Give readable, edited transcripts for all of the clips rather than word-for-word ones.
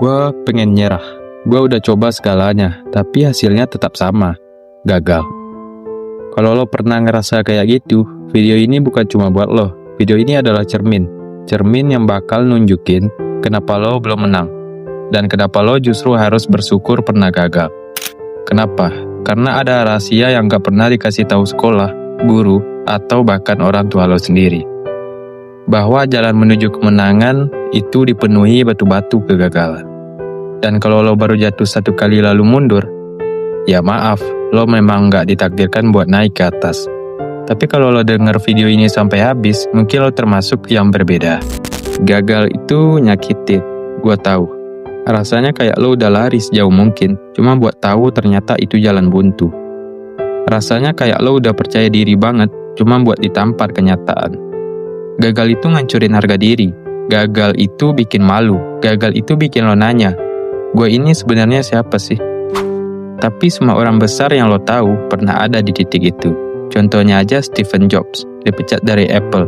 Gue pengen nyerah. Gue udah coba segalanya, tapi hasilnya tetap sama. Gagal. Kalau lo pernah ngerasa kayak gitu, video ini bukan cuma buat lo. Video ini adalah cermin. Cermin yang bakal nunjukin kenapa lo belum menang. Dan kenapa lo justru harus bersyukur pernah gagal. Kenapa? Karena ada rahasia yang gak pernah dikasih tahu sekolah, guru, atau bahkan orang tua lo sendiri. Bahwa jalan menuju kemenangan itu dipenuhi batu-batu kegagalan. Dan kalau lo baru jatuh satu kali lalu mundur, ya maaf, lo memang gak ditakdirkan buat naik ke atas. Tapi kalau lo denger video ini sampai habis, mungkin lo termasuk yang berbeda. Gagal itu nyakitin, gue tahu. Rasanya kayak lo udah lari sejauh mungkin, cuma buat tahu ternyata itu jalan buntu. Rasanya kayak lo udah percaya diri banget, cuma buat ditampar kenyataan. Gagal itu ngancurin harga diri. Gagal itu bikin malu. Gagal itu bikin lo nanya, gue ini sebenarnya siapa sih? Tapi semua orang besar yang lo tahu pernah ada di titik itu. Contohnya aja Steve Jobs, dipecat dari Apple,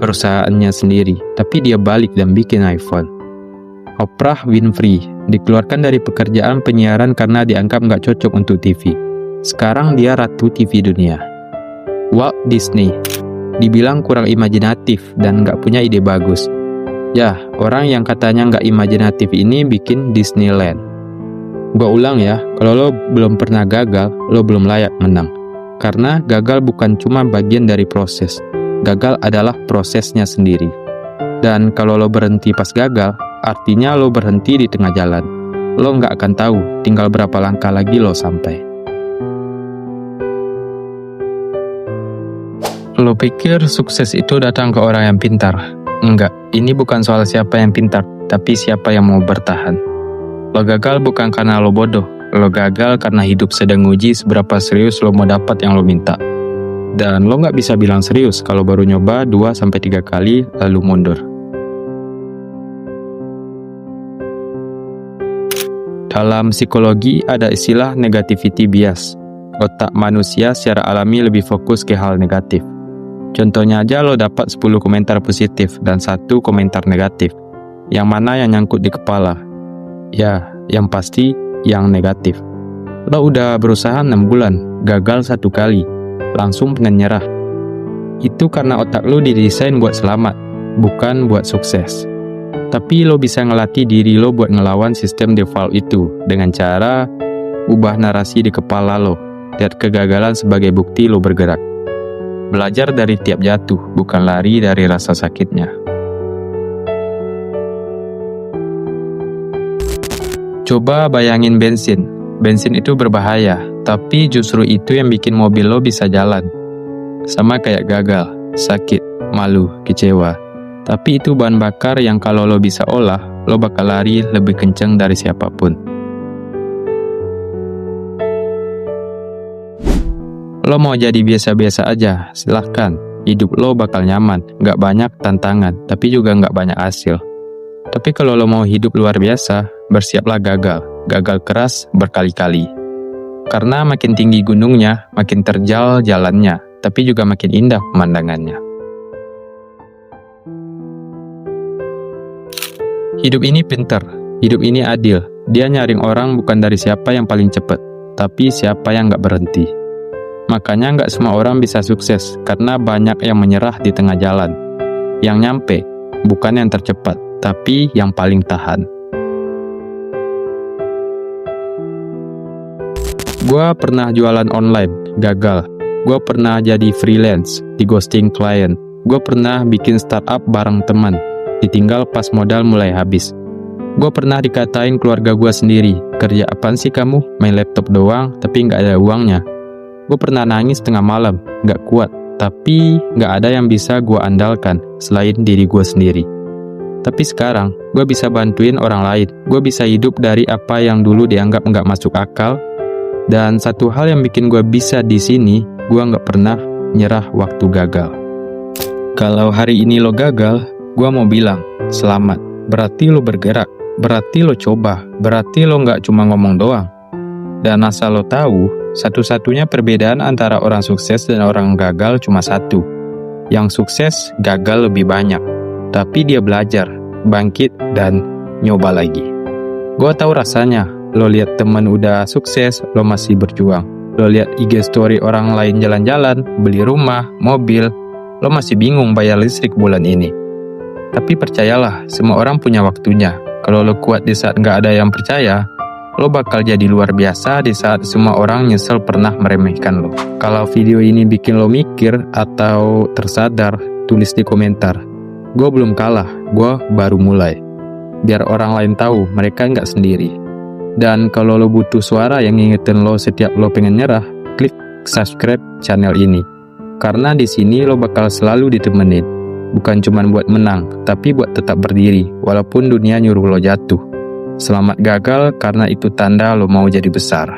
perusahaannya sendiri, tapi dia balik dan bikin iPhone. Oprah Winfrey, dikeluarkan dari pekerjaan penyiaran karena dianggap nggak cocok untuk TV. Sekarang dia ratu TV dunia. Walt Disney, dibilang kurang imajinatif dan nggak punya ide bagus. Ya, orang yang katanya nggak imajinatif ini bikin Disneyland. Gua ulang ya, kalau lo belum pernah gagal, lo belum layak menang. Karena gagal bukan cuma bagian dari proses. Gagal adalah prosesnya sendiri. Dan kalau lo berhenti pas gagal, artinya lo berhenti di tengah jalan. Lo nggak akan tahu tinggal berapa langkah lagi lo sampai. Lo pikir sukses itu datang ke orang yang pintar? Enggak, ini bukan soal siapa yang pintar, tapi siapa yang mau bertahan. Lo gagal bukan karena lo bodoh, lo gagal karena hidup sedang uji seberapa serius lo mau dapat yang lo minta. Dan lo nggak bisa bilang serius kalau baru nyoba 2-3 kali lalu mundur. Dalam psikologi ada istilah negativity bias. Otak manusia secara alami lebih fokus ke hal negatif. Contohnya aja lo dapat 10 komentar positif dan 1 komentar negatif. Yang mana yang nyangkut di kepala? Ya, yang pasti yang negatif. Lo udah berusaha 6 bulan, gagal 1 kali, langsung pengen nyerah. Itu karena otak lo didesain buat selamat, bukan buat sukses. Tapi lo bisa ngelatih diri lo buat ngelawan sistem default itu dengan cara ubah narasi di kepala lo. Lihat kegagalan sebagai bukti lo bergerak. Belajar dari tiap jatuh, bukan lari dari rasa sakitnya. Coba bayangin bensin. Bensin itu berbahaya, tapi justru itu yang bikin mobil lo bisa jalan. Sama kayak gagal, sakit, malu, kecewa. Tapi itu bahan bakar yang kalau lo bisa olah, lo bakal lari lebih kenceng dari siapapun. Lo mau jadi biasa-biasa aja, silahkan. Hidup lo bakal nyaman, gak banyak tantangan, tapi juga gak banyak hasil. Tapi kalau lo mau hidup luar biasa, bersiaplah gagal. Gagal keras berkali-kali. Karena makin tinggi gunungnya, makin terjal jalannya, tapi juga makin indah pemandangannya. Hidup ini pintar, hidup ini adil. Dia nyaring orang bukan dari siapa yang paling cepat, tapi siapa yang gak berhenti. Makanya nggak semua orang bisa sukses, karena banyak yang menyerah di tengah jalan. Yang nyampe, bukan yang tercepat, tapi yang paling tahan. Gua pernah jualan online, gagal. Gua pernah jadi freelance, di ghosting klien. Gua pernah bikin startup bareng teman, ditinggal pas modal mulai habis. Gua pernah dikatain keluarga gua sendiri, kerja apaan sih kamu, main laptop doang, tapi nggak ada uangnya. Gue pernah nangis tengah malam, gak kuat, tapi gak ada yang bisa gue andalkan selain diri gue sendiri. Tapi sekarang, gue bisa bantuin orang lain. Gue bisa hidup dari apa yang dulu dianggap gak masuk akal. Dan satu hal yang bikin gue bisa di sini, gue gak pernah nyerah waktu gagal. Kalau hari ini lo gagal, gue mau bilang, selamat. Berarti lo bergerak, berarti lo coba, berarti lo gak cuma ngomong doang. Dan asal lo tahu, satu-satunya perbedaan antara orang sukses dan orang gagal cuma satu. Yang sukses gagal lebih banyak, tapi dia belajar, bangkit, dan nyoba lagi. Gue tahu rasanya, lo lihat temen udah sukses, lo masih berjuang. Lo lihat IG story orang lain jalan-jalan, beli rumah, mobil, lo masih bingung bayar listrik bulan ini. Tapi percayalah, semua orang punya waktunya. Kalau lo kuat di saat nggak ada yang percaya, lo bakal jadi luar biasa di saat semua orang nyesel pernah meremehkan lo. Kalau video ini bikin lo mikir atau tersadar, tulis di komentar. Gue belum kalah, gue baru mulai. Biar orang lain tahu mereka nggak sendiri. Dan kalau lo butuh suara yang ngingetin lo setiap lo pengen nyerah, klik subscribe channel ini. Karena di sini lo bakal selalu ditemenin. Bukan cuma buat menang, tapi buat tetap berdiri, walaupun dunia nyuruh lo jatuh. Selamat gagal, karena itu tanda lo mau jadi besar.